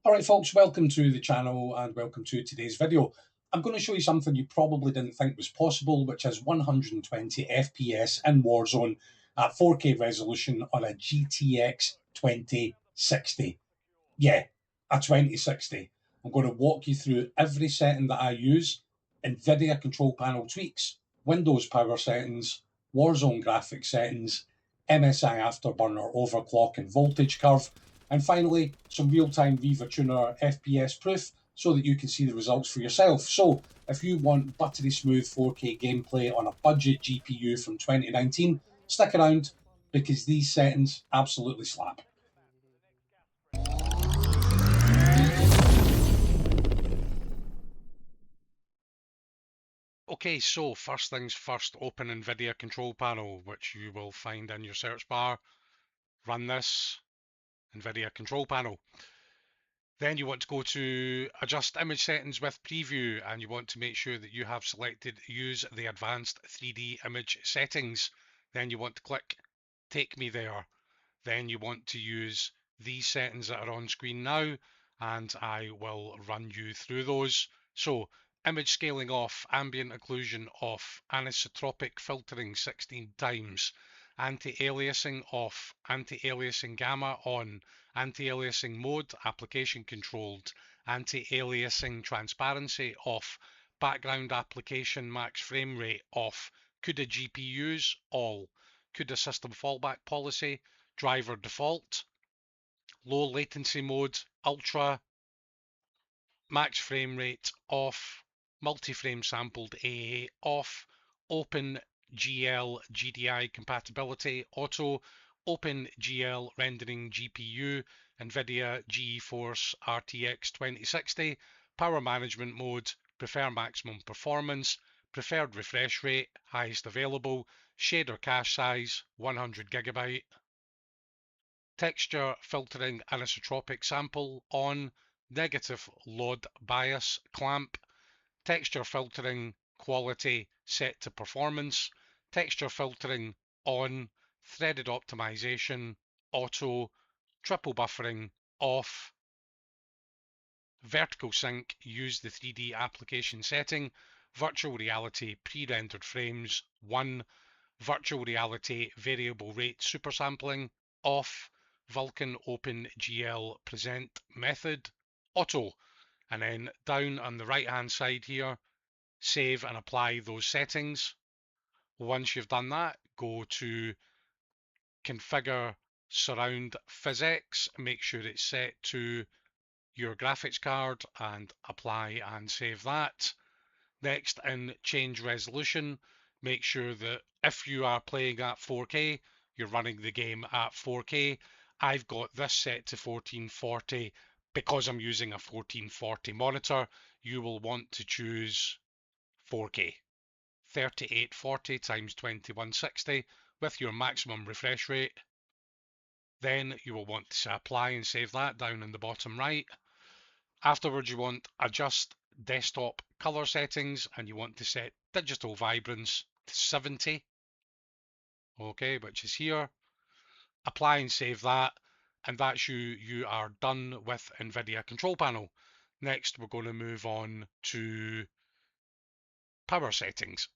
Alright folks, welcome to the channel and welcome to today's video. I'm going to show you something you probably didn't think was possible, which is 120 FPS in Warzone at 4K resolution on a GTX 2060. Yeah, a 2060. I'm going to walk you through every setting that I use, NVIDIA Control Panel tweaks, Windows power settings, Warzone graphics settings, MSI Afterburner overclock and voltage curve, and finally some real-time RivaTuner FPS proof so that you can see the results for yourself. So if you want buttery smooth 4K gameplay on a budget GPU from 2019, stick around because these settings absolutely slap. Okay, so first things first, open NVIDIA Control Panel, which you will find in your search bar. Run this, NVIDIA Control Panel. Then you want to go to Adjust Image Settings with Preview, and you want to make sure that you have selected Use the Advanced 3D Image Settings. Then you want to click Take Me There. Then you want to use these settings that are on screen now, and I will run you through those. So, image scaling off, ambient occlusion off, anisotropic filtering 16 times, anti-aliasing off, anti-aliasing gamma on, anti-aliasing mode, application controlled, anti-aliasing transparency off, background application max frame rate off, CUDA GPUs all, CUDA system fallback policy, driver default, low latency mode, ultra, max frame rate off, multi-frame sampled AA off, open GL GDI compatibility auto, open GL rendering GPU, NVIDIA GeForce RTX 2060, power management mode, prefer maximum performance, preferred refresh rate, highest available, shader cache size 100 GB, texture filtering anisotropic sample on, negative load bias clamp, texture filtering quality set to performance, texture filtering on, threaded optimization auto, triple buffering off, vertical sync use the 3D application setting, virtual reality pre-rendered frames 1, virtual reality variable rate supersampling off, Vulkan OpenGL present method auto, and then down on the right hand side here, save and apply those settings. Once you've done that, go to configure surround physics, make sure it's set to your graphics card and apply and save that. Next, in change resolution, make sure that if you are playing at 4K, you're running the game at 4K. I've got this set to 1440 because I'm using a 1440 monitor. You will want to choose 4K. 3840 times 2160 with your maximum refresh rate. Then you will want to apply and save that down in the bottom right. Afterwards, you want adjust desktop color settings, and you want to set digital vibrance to 70, okay, which is here. Apply and save that, and that's you are done with NVIDIA Control Panel. Next, we're going to move on to power settings.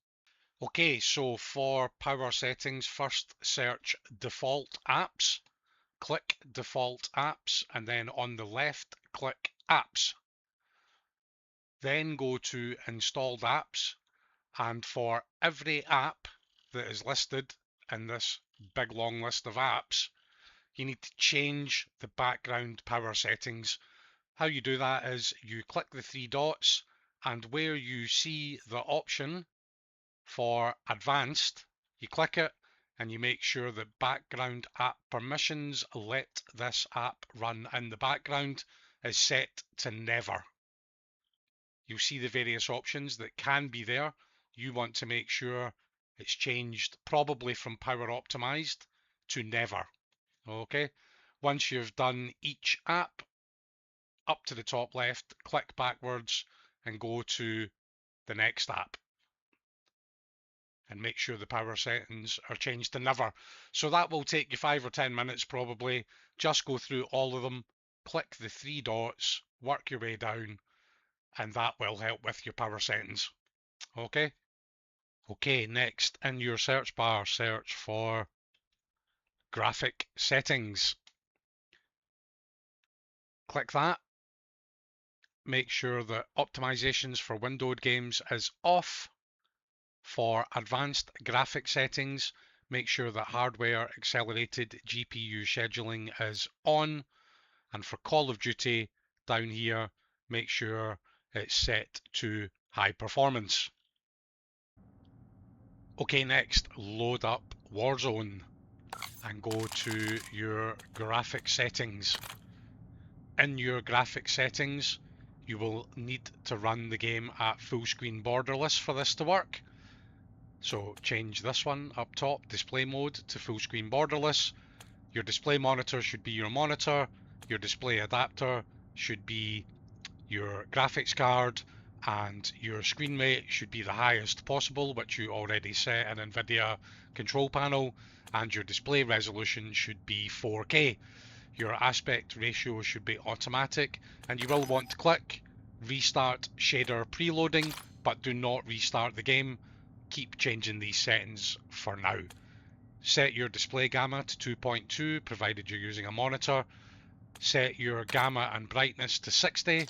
Okay, so for power settings, first search default apps, click default apps, and then on the left, click apps. Then go to installed apps, and for every app that is listed in this big long list of apps, you need to change the background power settings. How you do that is you click the three dots, and where you see the option for advanced, you click it and you make sure that background app permissions, let this app run in the background, is set to never. You'll see the various options that can be there. You want to make sure it's changed probably from power optimized to never. Okay, once you've done each app, up to the top left, click backwards and go to the next app. And make sure the power settings are changed to never. So that will take you 5 or 10 minutes probably. Just go through all of them click the three dots, work your way down, and that will help with your power settings. Okay? Okay, next in your search bar, search for graphic settings. Click that. Make sure that optimizations for windowed games is off. For advanced graphic settings, make sure that hardware accelerated GPU scheduling is on. And for Call of Duty, down here, make sure it's set to high performance. Okay, next, load up Warzone and go to your graphic settings. In your graphic settings, you will need to run the game at full screen borderless for this to work. So change this one up top, display mode, to full screen borderless. Your display monitor should be your monitor. Your display adapter should be your graphics card, and your screen rate should be the highest possible, which you already set in NVIDIA Control Panel, and your display resolution should be 4K. Your aspect ratio should be automatic, and you will want to click Restart Shader Preloading, but do not restart the game. Keep changing these settings for now. Set your display gamma to 2.2, provided you're using a monitor. Set your gamma and brightness to 60.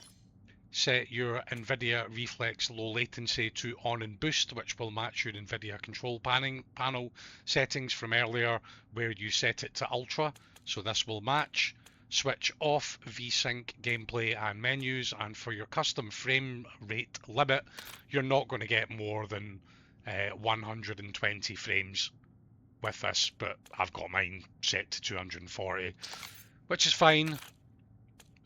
Set your NVIDIA Reflex Low Latency to on and boost, which will match your NVIDIA Control Panel settings from earlier where you set it to Ultra, so this will match. Switch off VSync gameplay and menus, and for your custom frame rate limit, you're not going to get more than 120 frames with this, but I've got mine set to 240, which is fine.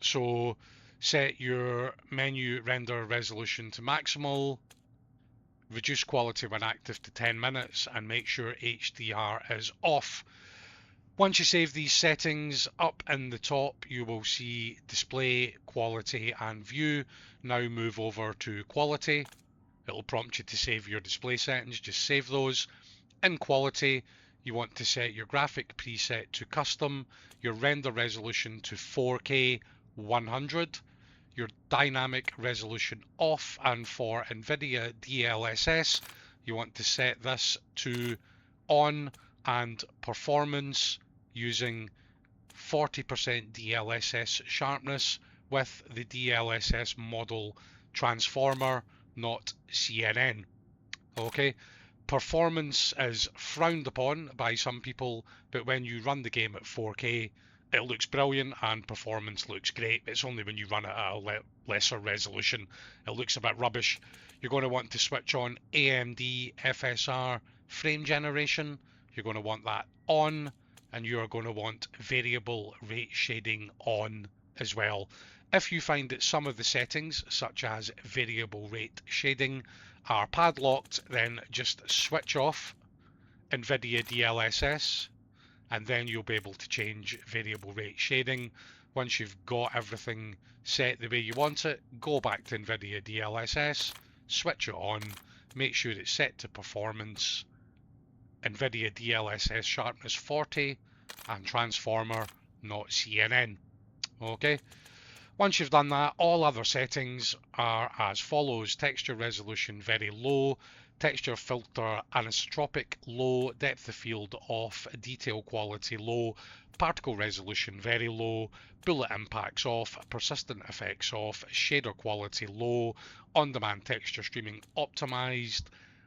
So set your menu render resolution to maximal, reduce quality when active to 10 minutes, and make sure HDR is off. Once you save these settings, up in the top you will see display, quality and view. Now move over to quality. It'll prompt you to save your display settings, just save those. In quality, you want to set your graphic preset to custom, your render resolution to 4K 100, your dynamic resolution off, and for NVIDIA DLSS, you want to set this to on, and performance using 40% DLSS sharpness with the DLSS model transformer, not CNN. Okay, performance is frowned upon by some people, but when you run the game at 4K, it looks brilliant and performance looks great. It's only when you run it at a lesser resolution it looks a bit rubbish. You're going to want to switch on AMD FSR frame generation. You're going to want that on, and you are going to want variable rate shading on as well. If you find that some of the settings, such as variable rate shading, are padlocked, then just switch off NVIDIA DLSS, and then you'll be able to change variable rate shading. Once you've got everything set the way you want it, go back to NVIDIA DLSS, switch it on, make sure it's set to performance, NVIDIA DLSS sharpness 40, and transformer, not CNN. Okay. Once you've done that, all other settings are as follows: texture resolution very low, texture filter anisotropic low, depth of field off, detail quality low, particle resolution very low, bullet impacts off, persistent effects off, shader quality low, on-demand texture streaming optimized,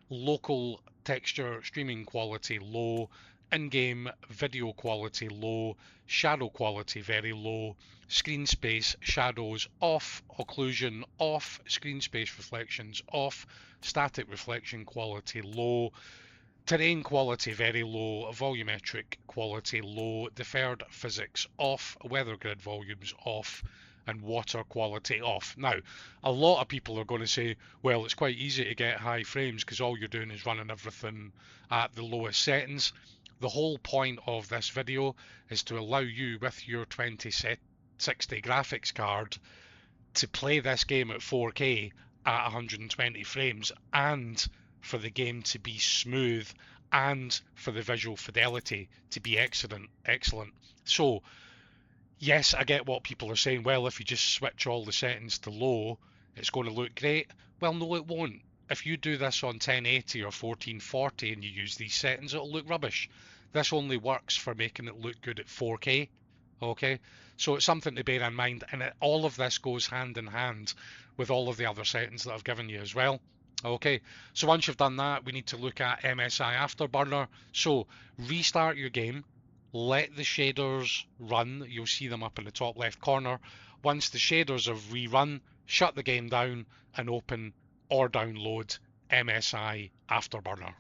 local texture streaming quality low, in-game video quality low, shadow quality very low, screen space shadows off, occlusion off, screen space reflections off, static reflection quality low, terrain quality very low, volumetric quality low, deferred physics off, weather grid volumes off, and water quality off. Now, a lot of people are going to say, well, it's quite easy to get high frames because all you're doing is running everything at the lowest settings. The whole point of this video is to allow you, with your 2060 graphics card, to play this game at 4K at 120 frames, and for the game to be smooth, and for the visual fidelity to be excellent. So Yes, I get what people are saying. Well, if you just switch all the settings to low, it's going to look great. Well, no, it won't. If you do this on 1080 or 1440 and you use these settings, it'll look rubbish. This only works for making it look good at 4K. Okay, so it's something to bear in mind, and all of this goes hand in hand with all of the other settings that I've given you as well. Okay, so once you've done that, we need to look at MSI Afterburner. So restart your game, let the shaders run. You'll see them up in the top left corner. Once the shaders have rerun, shut the game down and open or download MSI Afterburner.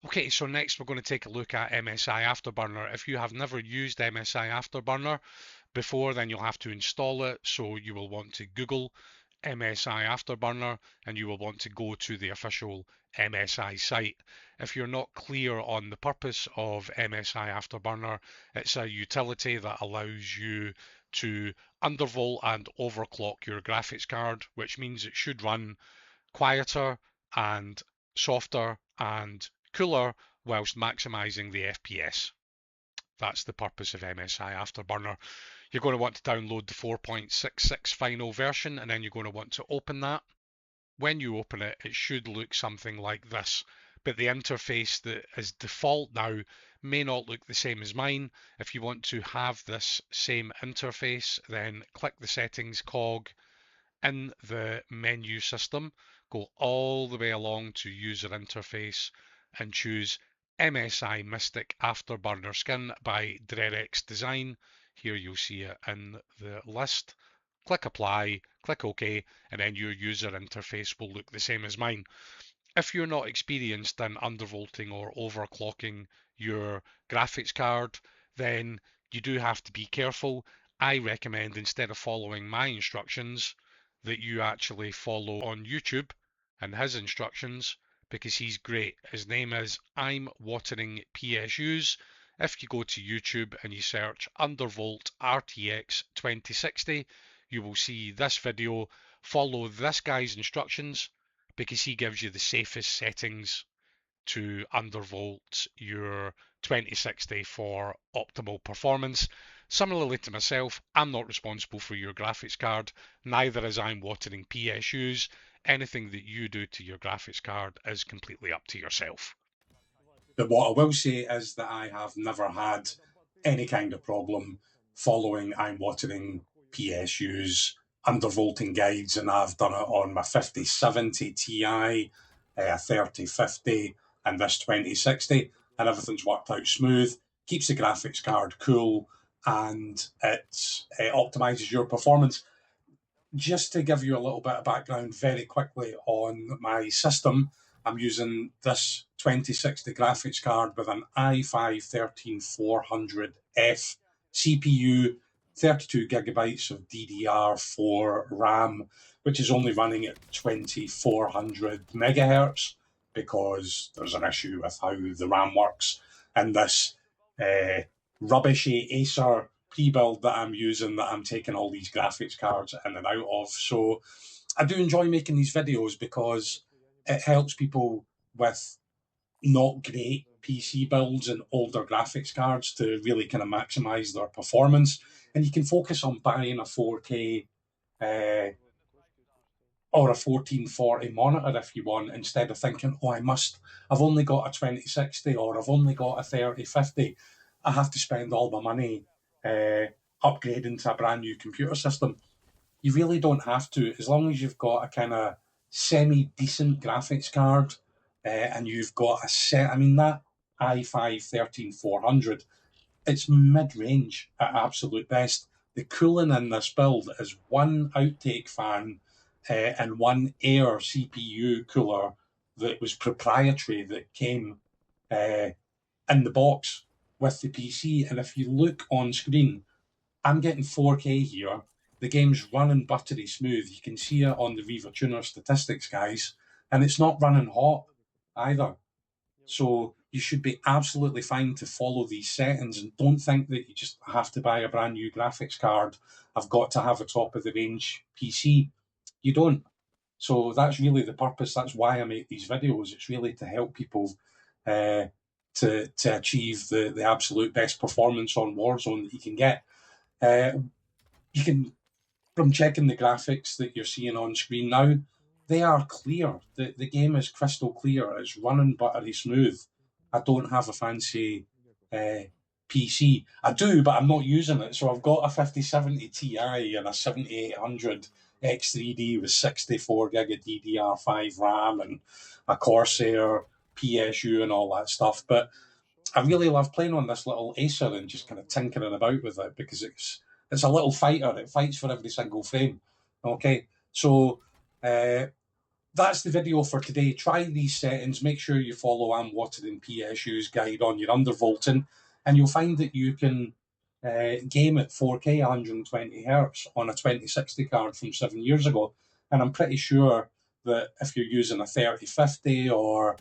Okay, so next we're going to take a look at MSI Afterburner. If you have never used MSI Afterburner before, then you'll have to install it. So you will want to Google MSI Afterburner and you will want to go to the official MSI site. If you're not clear on the purpose of MSI Afterburner, it's a utility that allows you to undervolt and overclock your graphics card, which means it should run quieter and softer and cooler whilst maximizing the FPS. That's the purpose of MSI Afterburner. You're going to want to download the 4.66 final version and then you're going to want to open that. When you open it, it should look something like this, but the interface that is default now may not look the same as mine. If you want to have this same interface, then click the settings cog in the menu system, go all the way along to user interface and choose MSI Mystic Afterburner Skin by DirectX Design. Here you'll see it in the list. Click apply, click OK, and then your user interface will look the same as mine. If you're not experienced in undervolting or overclocking your graphics card, then you do have to be careful. I recommend instead of following my instructions that you actually follow on YouTube and his instructions because he's great. His name is I'm Watering PSUs. If you go to YouTube and you search Undervolt RTX 2060, you will see this video. Follow this guy's instructions because he gives you the safest settings to undervolt your 2060 for optimal performance. Similarly to myself, I'm not responsible for your graphics card, neither is I'm watering PSUs. Anything that you do to your graphics card is completely up to yourself. But what I will say is that I have never had any kind of problem following I'm watering PSU's undervolting guides, and I've done it on my 5070 Ti, a 3050, and this 2060, and everything's worked out smooth. Keeps the graphics card cool, and it optimizes your performance. Just to give you a little bit of background very quickly on my system, I'm using this 2060 graphics card with an i5-13400F CPU, 32 gigabytes of DDR4 RAM, which is only running at 2400 megahertz because there's an issue with how the RAM works. And this rubbishy Acer pre-build that I'm using, that I'm taking all these graphics cards in and out of. So I do enjoy making these videos because it helps people with not great PC builds and older graphics cards to really kind of maximize their performance. And you can focus on buying a 4K or a 1440 monitor if you want, instead of thinking, oh, I've only got a 2060 or I've only got a 3050. I have to spend all my money upgrading to a brand new computer system. You really don't have to, as long as you've got a kind of semi-decent graphics card and you've got a set, I mean, that i5-13400, it's mid-range at absolute best. The cooling in this build is one outtake fan and one Air CPU cooler that was proprietary, that came in the box with the PC. And if you look on screen, I'm getting 4K here. The game's running buttery smooth. You can see it on the RivaTuner statistics, guys. And it's not running hot either. So you should be absolutely fine to follow these settings, and don't think that you just have to buy a brand new graphics card. I've got to have a top of the range PC. You don't. So that's really the purpose. That's why I make these videos. It's really to help people uh, to achieve the absolute best performance on Warzone that you can get. You can, from checking the graphics that you're seeing on screen now, they are clear. The game is crystal clear. It's running buttery smooth. I don't have a fancy PC. I do, but I'm not using it. So I've got a 5070 Ti and a 7800 X3D with 64 gig of DDR5 RAM and a Corsair PSU and all that stuff. But I really love playing on this little Acer and just kind of tinkering about with it because it's a little fighter. It fights for every single frame. Okay, so that's the video for today. Try these settings. Make sure you follow Am Watering PSU's guide on your undervolting, and you'll find that you can game at 4K 120 hertz on a 2060 card from 7 years ago. And I'm pretty sure that if you're using a 3050 or,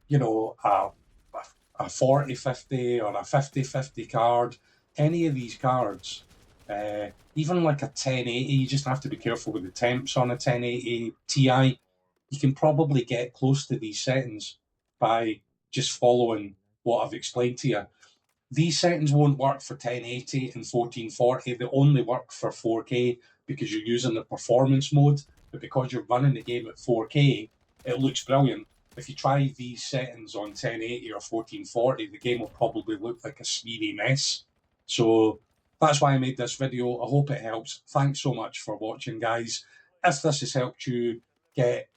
you know, a 4050 or a 5050 card, any of these cards, even like a 1080, you just have to be careful with the temps on a 1080 Ti. You can probably get close to these settings by just following what I've explained to you. These settings won't work for 1080 and 1440. They only work for 4K because you're using the performance mode. But because you're running the game at 4K, it looks brilliant. If you try these settings on 1080 or 1440, the game will probably look like a smeary mess. So that's why I made this video. I hope it helps. Thanks so much for watching, guys. If this has helped you get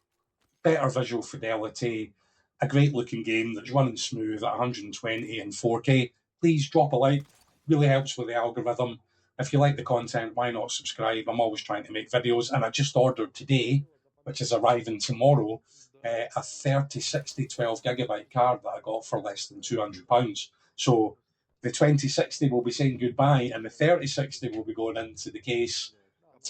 better visual fidelity, a great looking game that's running smooth at 120 and 4K, please drop a like. Really helps with the algorithm. If you like the content, why not subscribe? I'm always trying to make videos, and I just ordered today, which is arriving tomorrow, a 3060 12GB card that I got for less than £200. So the 2060 will be saying goodbye, and the 3060 will be going into the case,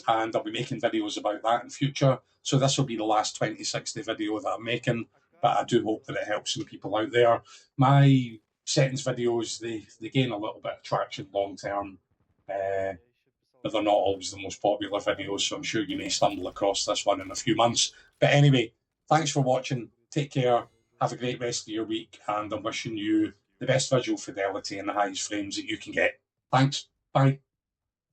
and I'll be making videos about that in future. So this will be the last 2060 video that I'm making, but I do hope that it helps some people out there. My settings videos, they gain a little bit of traction long term, but they're not always the most popular videos, so I'm sure you may stumble across this one in a few months. But anyway, thanks for watching. Take care. Have a great rest of your week, and I'm wishing you the best visual fidelity and the highest frames that you can get. Thanks. Bye.